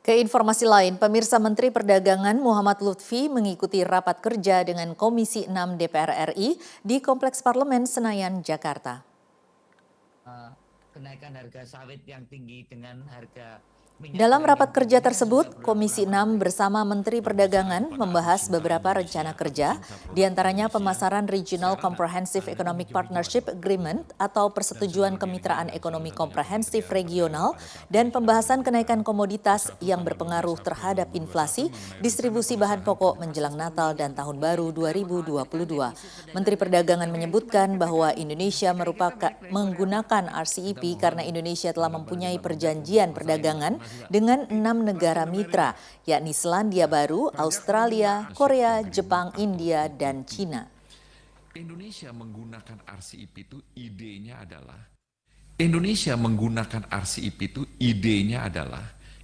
Ke informasi lain, pemirsa Menteri Perdagangan Muhammad Lutfi mengikuti rapat kerja dengan Komisi 6 DPR RI di Kompleks Parlemen Senayan, Jakarta. Kenaikan harga sawit yang tinggi dengan harga Dalam rapat kerja tersebut, Komisi 6 bersama Menteri Perdagangan membahas beberapa rencana kerja, diantaranya pemasaran Regional Comprehensive Economic Partnership Agreement atau Persetujuan Kemitraan Ekonomi Komprehensif Regional, dan pembahasan kenaikan komoditas yang berpengaruh terhadap inflasi, distribusi bahan pokok menjelang Natal dan Tahun Baru 2022. Menteri Perdagangan menyebutkan bahwa Indonesia menggunakan RCEP karena Indonesia telah mempunyai perjanjian perdagangan dengan 6 negara mitra, yakni Selandia Baru, Australia, Korea, Jepang, India, dan Cina. Indonesia menggunakan RCEP itu idenya adalah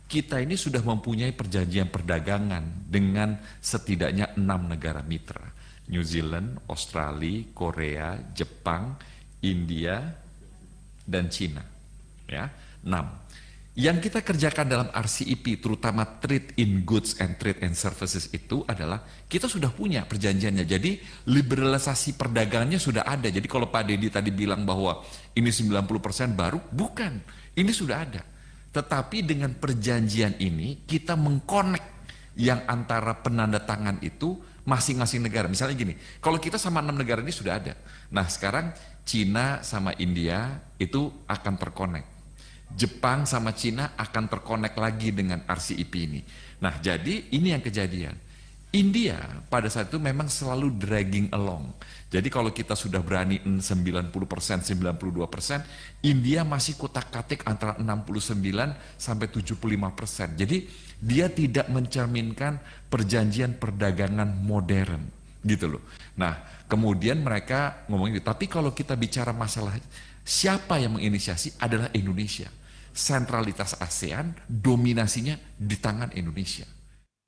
kita ini sudah mempunyai perjanjian perdagangan dengan setidaknya 6 negara mitra. New Zealand, Australia, Korea, Jepang, India, dan Cina. Ya, 6. Yang kita kerjakan dalam RCEP, terutama Trade in Goods and Trade and Services itu adalah kita sudah punya perjanjiannya. Jadi liberalisasi perdagangannya sudah ada. Jadi kalau Pak Dedi tadi bilang bahwa ini 90% baru, bukan. Ini sudah ada. Tetapi dengan perjanjian ini kita mengkonek yang antara penanda tangan itu masing-masing negara. Misalnya gini, kalau kita sama 6 negara ini sudah ada. Nah sekarang Cina sama India itu akan terkonek. Jepang sama Cina akan terkonek lagi dengan RCEP ini. Nah jadi ini yang kejadian. India pada saat itu memang selalu dragging along. Jadi kalau kita sudah berani 90%, 92%, India masih kutak-katik antara 69 sampai 75%. Jadi dia tidak mencerminkan perjanjian perdagangan modern gitu loh. Nah kemudian mereka ngomong gitu. Tapi kalau kita bicara masalah siapa yang menginisiasi adalah Indonesia. Sentralitas ASEAN, dominasinya di tangan Indonesia.